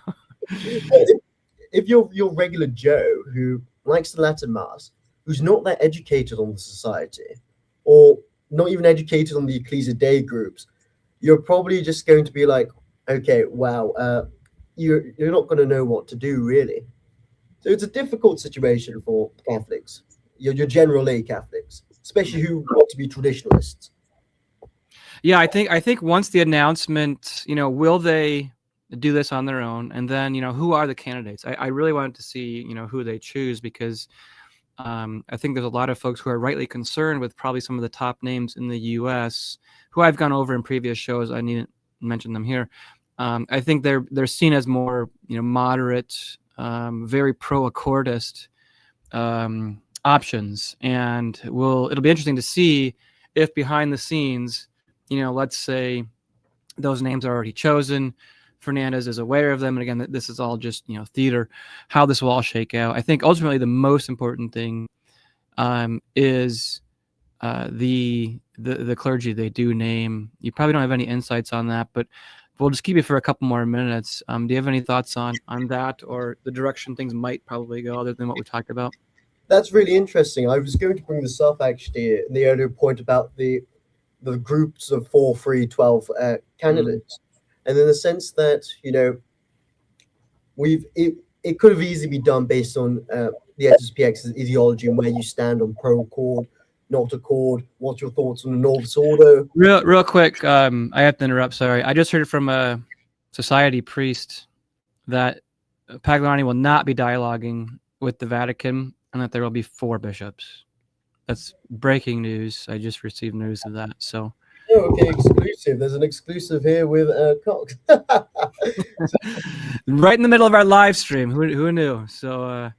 If you're regular Joe who likes the Latin Mass, who's not that educated on the society, or not even educated on the Ecclesia Dei groups, you're probably just going to be like, okay, wow, you're not going to know what to do, really. So it's a difficult situation for Catholics, your general lay Catholics, especially who want to be traditionalists. Yeah, I think once the announcement, will they do this on their own, and then who are the candidates? I really wanted to see who they choose, because I think there's a lot of folks who are rightly concerned with probably some of the top names in the U.S. who I've gone over in previous shows. I needn't mention them here. I think they're seen as more moderate, very pro-accordist options, and it'll be interesting to see if behind the scenes, let's say those names are already chosen, Fernandez is aware of them, and again, this is all just theater, how this will all shake out. I think ultimately the most important thing is the clergy they do name. You probably don't have any insights on that, but we'll just keep you for a couple more minutes. Do you have any thoughts on that, or the direction things might probably go, other than what we talked about? That's really interesting. I was going to bring this up actually in the earlier point about the groups of 4, 3, 12 candidates, and in the sense that it could have easily been done based on the SSPX's ideology and where you stand on pro-accord, not accord. What's your thoughts on the Novus Ordo? Real quick, I have to interrupt. Sorry, I just heard from a society priest that Pagliani will not be dialoguing with the Vatican, and that there will be 4 bishops. That's breaking news. I just received news of that. So. Oh, okay, exclusive. There's an exclusive here with Cox. Right in the middle of our live stream. Who knew? So,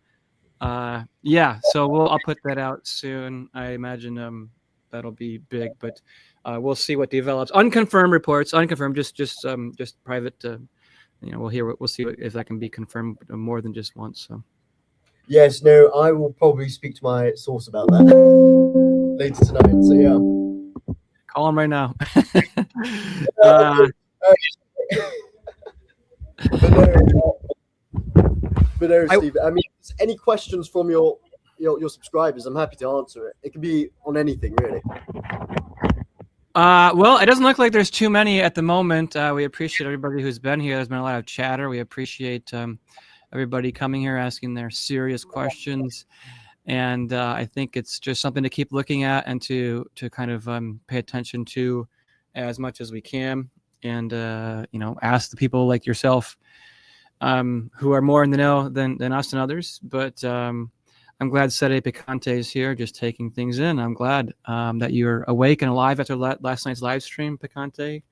yeah. So I'll put that out soon. I imagine that'll be big, but we'll see what develops. Unconfirmed reports. Unconfirmed. Just private. We'll see if that can be confirmed more than just once. So. Yes. No. I will probably speak to my source about that later tonight. So yeah. Call him right now. But no, Steve. I mean, any questions from your subscribers? I'm happy to answer it. It can be on anything, really. Well, it doesn't look like there's too many at the moment. We appreciate everybody who's been here. There's been a lot of chatter. We appreciate everybody coming here, asking their serious questions. And I think it's just something to keep looking at and to kind of pay attention to as much as we can, and ask the people like yourself who are more in the know than us and others. But I'm glad Sede Picante is here, just taking things in. I'm glad that you're awake and alive after last night's live stream, Picante.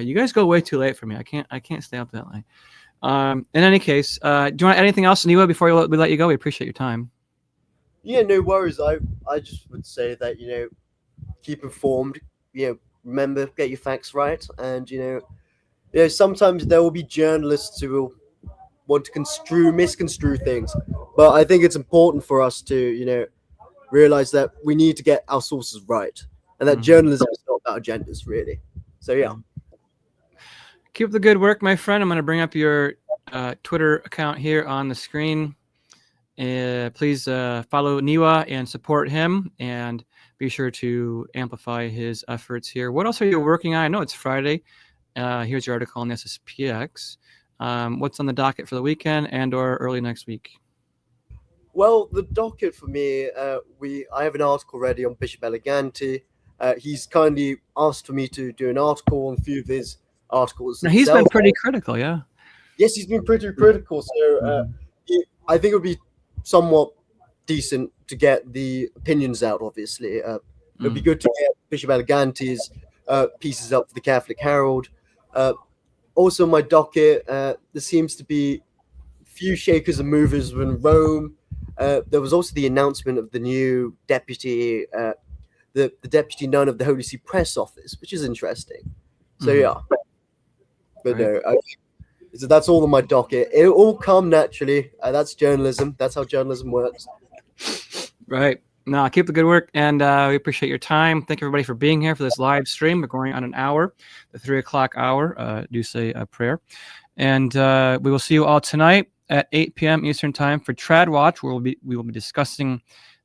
You guys go way too late for me. I can't stay up that late. In any case, do you want anything else, Niwa, before we let you go? We appreciate your time. Yeah, no worries. I just would say that keep informed. Remember, get your facts right, and sometimes there will be journalists who will want to misconstrue things, but I think it's important for us to realize that we need to get our sources right, and that journalism is not about agendas, really. So yeah. Keep up the good work, my friend. I'm going to bring up your Twitter account here on the screen. Please follow Niwa and support him, and be sure to amplify his efforts here. What else are you working on? I know it's Friday. Here's your article on the SSPX. What's on the docket for the weekend and or early next week? Well, the docket for me, I have an article ready on Bishop Eleganti. He's kindly asked for me to do an article on a few of his articles. Now, he's been pretty critical, yeah. Yes, he's been pretty critical. So I think it would be somewhat decent to get the opinions out, obviously. It would be good to get Bishop Eleganti's pieces up for the Catholic Herald. Also, my docket, there seems to be few shakers and movers in Rome. There was also the announcement of the new deputy, the deputy nun of the Holy See Press Office, which is interesting. So yeah, but no, so that's all on my docket. It'll all come naturally. That's journalism. That's how journalism works. Right. No, keep the good work, and we appreciate your time. Thank everybody for being here for this live stream. We're going on an hour, the 3 o'clock hour. Do say a prayer, and we will see you all tonight at 8 p.m. Eastern Time for Trad Watch, where we will be discussing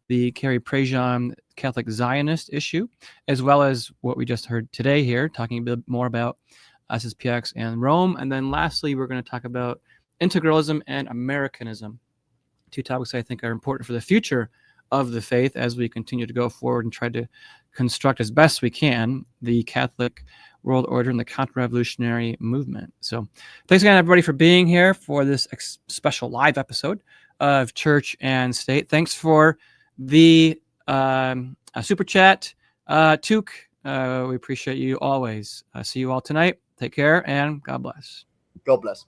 the Carrie Prejean Catholic Zionist issue, as well as what we just heard today here, talking a bit more about SSPX and Rome. And then lastly, we're going to talk about integralism and Americanism, 2 topics I think are important for the future of the faith as we continue to go forward and try to construct as best we can the Catholic world order and the counter-revolutionary movement. So thanks again, everybody, for being here for this special live episode of Church and State. Thanks for the super chat, Took. We appreciate you always. See you all tonight. Take care, and God bless. God bless.